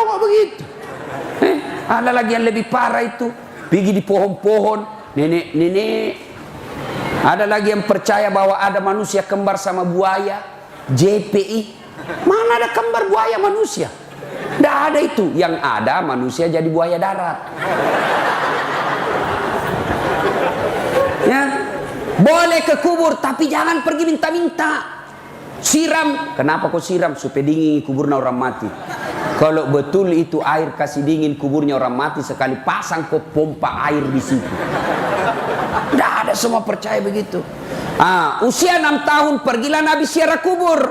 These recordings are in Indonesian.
kok begitu. Ada lagi yang lebih parah itu, pergi di pohon-pohon, nenek-nenek. Ada lagi yang percaya bahwa ada manusia kembar sama buaya, JPI. Mana ada kembar buaya manusia? Tidak ada itu. Yang ada manusia jadi buaya darat. Ya, boleh ke kubur, tapi jangan pergi minta-minta. Siram, kenapa kau siram? Supaya dingin kuburnya orang mati. Kalau betul itu air kasih dingin kuburnya orang mati, sekali pasang kau pompa air di situ. Tidak ada, semua percaya begitu. Usia 6 tahun pergilah Nabi ziarah kubur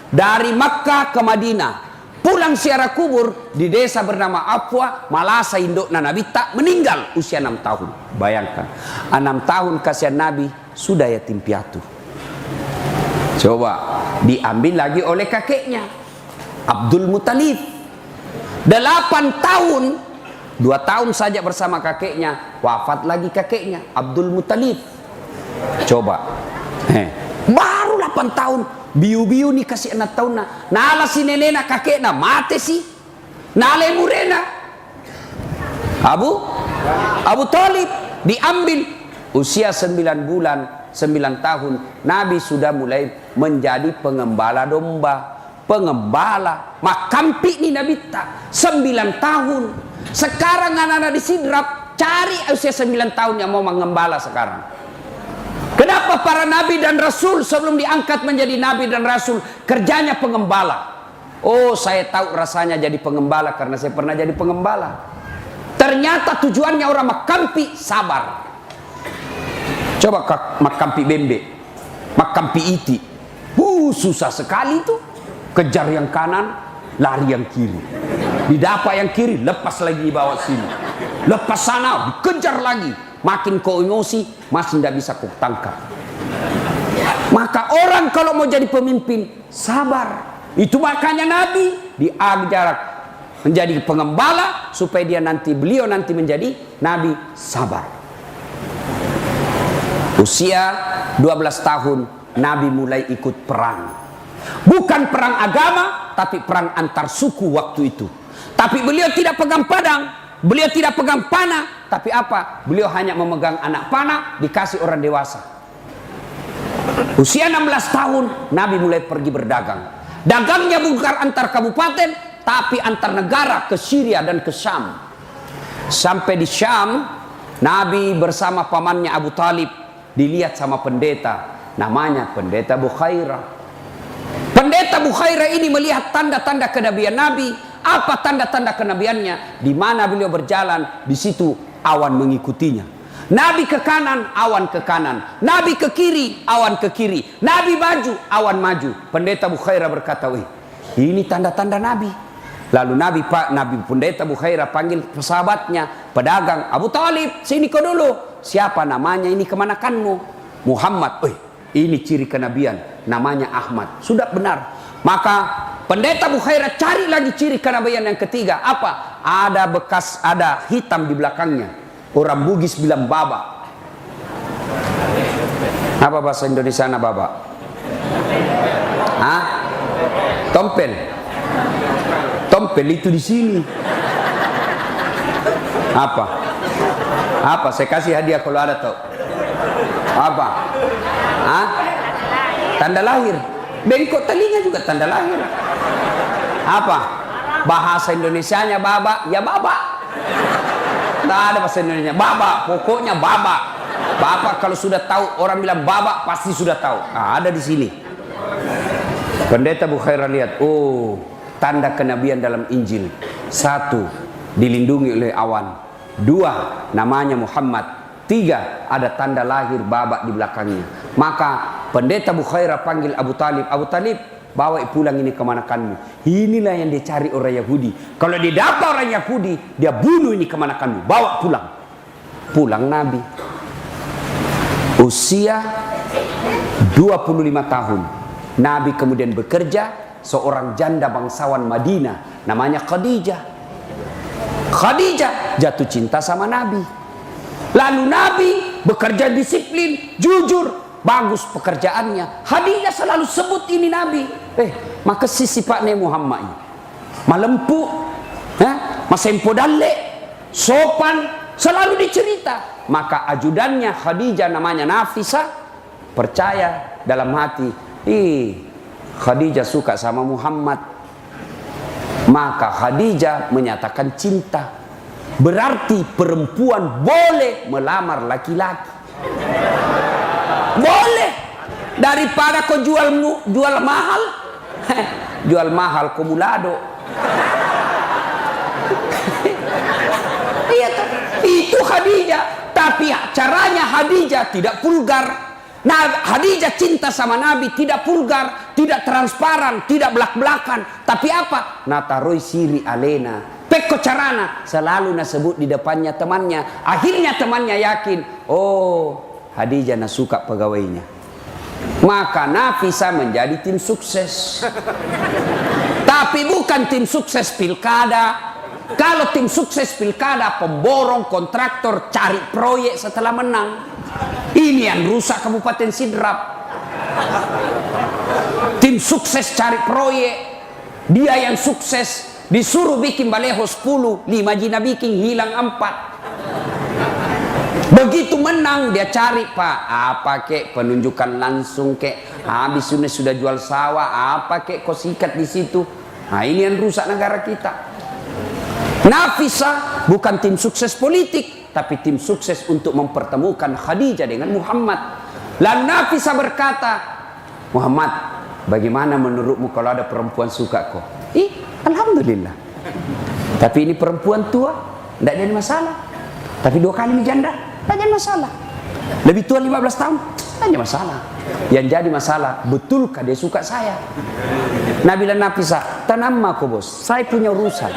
dari Makkah ke Madinah. Pulang ziarah kubur di desa bernama Afwa, Malasa, indukna Nabi tak meninggal usia 6 tahun. Bayangkan, 6 tahun kasihan Nabi sudah yatim piatu. Coba diambil lagi oleh kakeknya Abdul Muttalib. 8 tahun, 2 tahun saja bersama kakeknya, wafat lagi kakeknya Abdul Muttalib. Coba baru 8 tahun, biu-biu nih kasih 6 tahun nala si nenena kakeknya mati sih, nala murena Abu Talib diambil usia 9 bulan, 9 tahun Nabi sudah mulai menjadi pengembala domba, pengembala makampi nih Nabi tak 9 tahun. Sekarang anak-anak di Sidrap cari usia 9 tahun yang mau mengembala sekarang. Kenapa para nabi dan rasul sebelum diangkat menjadi nabi dan rasul kerjanya pengembala? Oh, saya tahu rasanya jadi pengembala karena saya pernah jadi pengembala. Ternyata tujuannya orang makampi sabar. Coba makampi bembe, makampi iti, susah sekali tuh. Kejar yang kanan, lari yang kiri. Didapat yang kiri, lepas lagi di bawah sini. Lepas sana, dikejar lagi. Makin kau emosi, masih tidak bisa kau tangkap. Maka orang kalau mau jadi pemimpin, sabar. Itu makanya Nabi diajar menjadi pengembala supaya beliau nanti menjadi Nabi sabar. Usia 12 tahun Nabi mulai ikut perang. Bukan perang agama, tapi perang antar suku waktu itu. Tapi beliau tidak pegang pedang, beliau tidak pegang panah, tapi apa? Beliau hanya memegang anak panah dikasih orang dewasa. Usia 16 tahun Nabi mulai pergi berdagang. Dagangnya bukan antar kabupaten, tapi antar negara, ke Syria dan ke Syam. Sampai di Syam, Nabi bersama pamannya Abu Talib dilihat sama pendeta, namanya pendeta Bukhairah. Pendeta Bukhairah ini melihat tanda-tanda kenabian Nabi. Apa tanda-tanda kenabiannya? Di mana beliau berjalan, di situ awan mengikutinya. Nabi ke kanan, awan ke kanan. Nabi ke kiri, awan ke kiri. Nabi maju, awan maju. Pendeta Bukhairah berkata, "Wih, ini tanda-tanda Nabi." Lalu Nabi pendeta Bukhairah panggil sahabatnya, pedagang, "Abu Talib, sini kau dulu." "Siapa namanya ini kemanakanmu?" "Muhammad." "Wih, ini ciri kenabian, namanya Ahmad." Sudah benar. Maka pendeta Bukhairah cari lagi ciri kenabian yang ketiga. Apa? Ada bekas, ada hitam di belakangnya. Orang Bugis bilang baba. Apa bahasa Indonesia baba? Hah? Tompel. Tompel itu di sini. Apa? Apa? Saya kasih hadiah kalau ada tahu. Apa? Hah? Tanda lahir. Bengkok telinga juga tanda lahir. Apa? Bahasa Indonesianya baba, ya baba. Tidak ada bahasa Indonesia. Baba, pokoknya baba. Bapak kalau sudah tahu, orang bilang baba pasti sudah tahu. Nah, ada di sini. Pendeta Bukhairah lihat, oh, tanda kenabian dalam Injil. 1, dilindungi oleh awan. 2, namanya Muhammad. 3, ada tanda lahir baba di belakangnya. Maka pendeta Bukhairah panggil Abu Talib. "Abu Talib, bawa pulang ini kemanakanmu." Inilah yang dicari orang Yahudi. Kalau didapat orang Yahudi, dia bunuh ini kemanakanmu. Bawa pulang. Pulang Nabi. Usia 25 tahun. Nabi kemudian bekerja seorang janda bangsawan Madinah. Namanya Khadijah. Khadijah jatuh cinta sama Nabi. Lalu Nabi bekerja disiplin, jujur, bagus pekerjaannya. Khadijah selalu sebut ini Nabi. Maka sisi Pak Ne Muhammad ini malempu, masempo dalle, sopan, selalu dicerita. Maka ajudannya Khadijah namanya Nafisa percaya dalam hati, Khadijah suka sama Muhammad. Maka Khadijah menyatakan cinta. Berarti perempuan boleh melamar laki-laki. Boleh. Daripada kau jual mahal, jual mahal kumulado. Iya, itu Khadijah. Tapi caranya Khadijah tidak vulgar. Nah, Khadijah cinta sama Nabi tidak vulgar, tidak transparan, tidak belak-belakan. Tapi apa? Nataroi siri alena. Pekko carana selalu nasebut di depannya temannya. Akhirnya temannya yakin, oh, Khadijah nasuka pegawainya. Maka Nafisa menjadi tim sukses. Tapi bukan tim sukses pilkada. Kalau tim sukses pilkada, pemborong, kontraktor, cari proyek setelah menang. Ini yang rusak Kabupaten Sidrap. Tim sukses cari proyek. Dia yang sukses disuruh bikin baleho 10, 5 jina bikin hilang 4. Begitu menang dia cari, Pak, apa kek penunjukan langsung kek, habis sudah jual sawah, apa kek kau sikat di situ. Nah, ini yang rusak negara kita. Nafisa bukan tim sukses politik, tapi tim sukses untuk mempertemukan Khadijah dengan Muhammad. Lalu Nafisa berkata, Muhammad, bagaimana menurutmu kalau ada perempuan suka kau? Alhamdulillah. Tapi ini perempuan tua, tidak jadi masalah. Tapi 2 kali janda, tidak jadi masalah. Lebih tua 15 tahun, tidak jadi masalah. Yang jadi masalah, betulkah dia suka saya? Nabi dan Nafisa, tenang aku bos, saya punya urusan.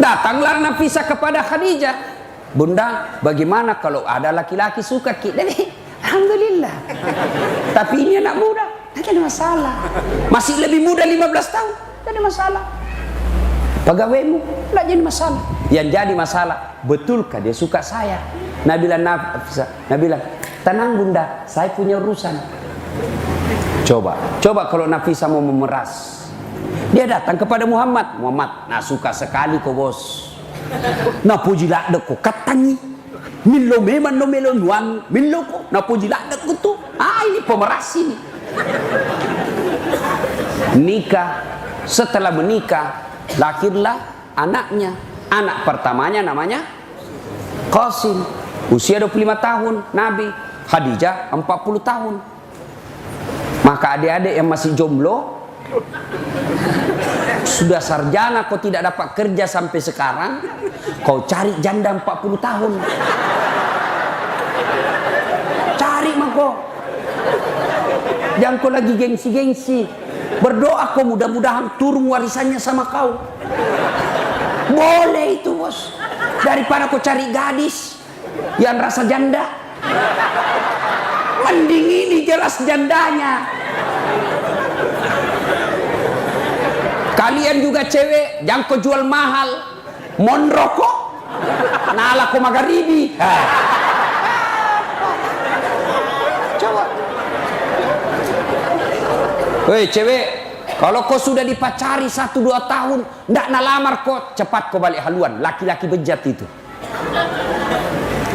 Datanglah Nafisa kepada Khadijah. Bunda, bagaimana kalau ada laki-laki suka kita? Alhamdulillah. Tapi ini anak muda, tidak ada masalah. Masih lebih muda 15 tahun, tidak ada masalah. Pegawaimu, tidak jadi masalah. Yang jadi masalah, betulkah dia suka saya? Nabi bilang, Nafisa, Nabi bilang, tenang bunda, saya punya urusan. Coba kalau Nafisa mau memeras. Dia datang kepada Muhammad. Muhammad, nah suka sekali kau bos. Nah puji lakda kau katangi. Milo memang no melo nuang. Milo kau. Nah puji lakda kau tuh. Ini pemeras ini. Nikah. Setelah menikah, lahirlah anaknya. Anak pertamanya namanya Qasim. Usia 25 tahun. Nabi. Khadijah 40 tahun. Maka adik-adik yang masih jomblo, sudah sarjana kau tidak dapat kerja sampai sekarang, kau cari janda 40 tahun. Cari mah kau. Jangan kau lagi gengsi-gengsi. Berdoa kau mudah-mudahan turun warisannya sama kau. Boleh itu bos. Daripada kau cari gadis yang rasa janda. Mending ini jelas jandanya. Kalian juga cewek, jangan kau jual mahal. Mon rokok, nala kau magharibi. Coba. Woi cewek, kalau kau sudah dipacari 1-2 tahun, ndak nalamar kau, cepat kau balik haluan. Laki-laki bejat itu.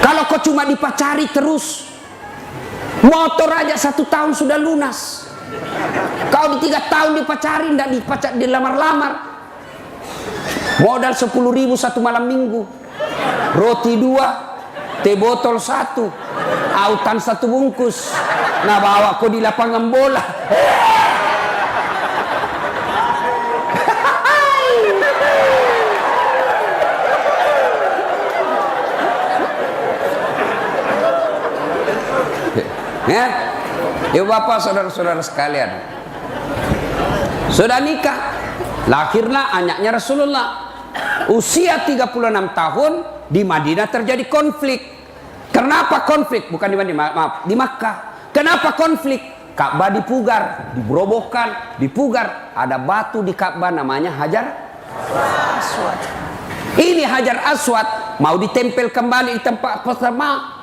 Kalau kau cuma dipacari terus, motor aja 1 tahun sudah lunas. Kau di 3 tahun dipacari, tidak dilamar-lamar. Modal 10.000 1 malam minggu. Roti 2, teh botol 1, autan 1 bungkus. Nah bawa kau di lapangan bola. Ya, ibu bapak saudara-saudara sekalian, sudah nikah, lahirlah anaknya Rasulullah. Usia 36 tahun di Madinah terjadi konflik. Kenapa konflik? Bukan di Madinah, maaf, di Makkah. Kenapa konflik? Ka'bah dipugar, diberobohkan, dipugar. Ada batu di Ka'bah namanya Hajar Aswad. Ini Hajar Aswad mau ditempel kembali di tempat pertama.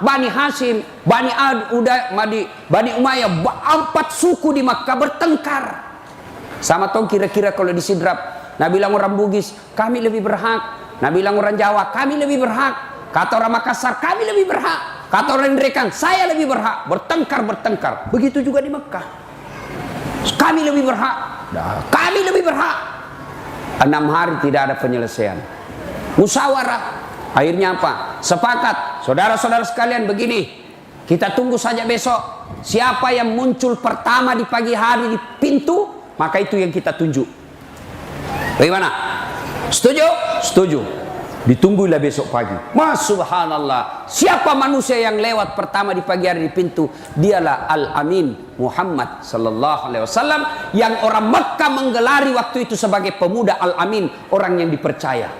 Bani Hashim, Bani Ad, Bani Umayyah, 4 suku di Makkah bertengkar. Sama tong kira-kira kalau disidrap. Nah bilang orang Bugis, kami lebih berhak. Nah bilang orang Jawa, kami lebih berhak. Kata orang Makassar, kami lebih berhak. Kata orang Nderekan, saya lebih berhak. Bertengkar. Begitu juga di Mekah. Kami lebih berhak. Nah, kami lebih berhak. 6 hari tidak ada penyelesaian. Musyawarah. Akhirnya apa? Sepakat. Saudara-saudara sekalian begini. Kita tunggu saja besok. Siapa yang muncul pertama di pagi hari di pintu, maka itu yang kita tunjuk. Bagaimana? Setuju? Setuju. Ditunggulah besok pagi. Mas subhanallah. Siapa manusia yang lewat pertama di pagi hari di pintu? Dialah Al-Amin Muhammad sallallahu alaihi wasallam yang orang Mekah menggelari waktu itu sebagai pemuda Al-Amin, orang yang dipercaya.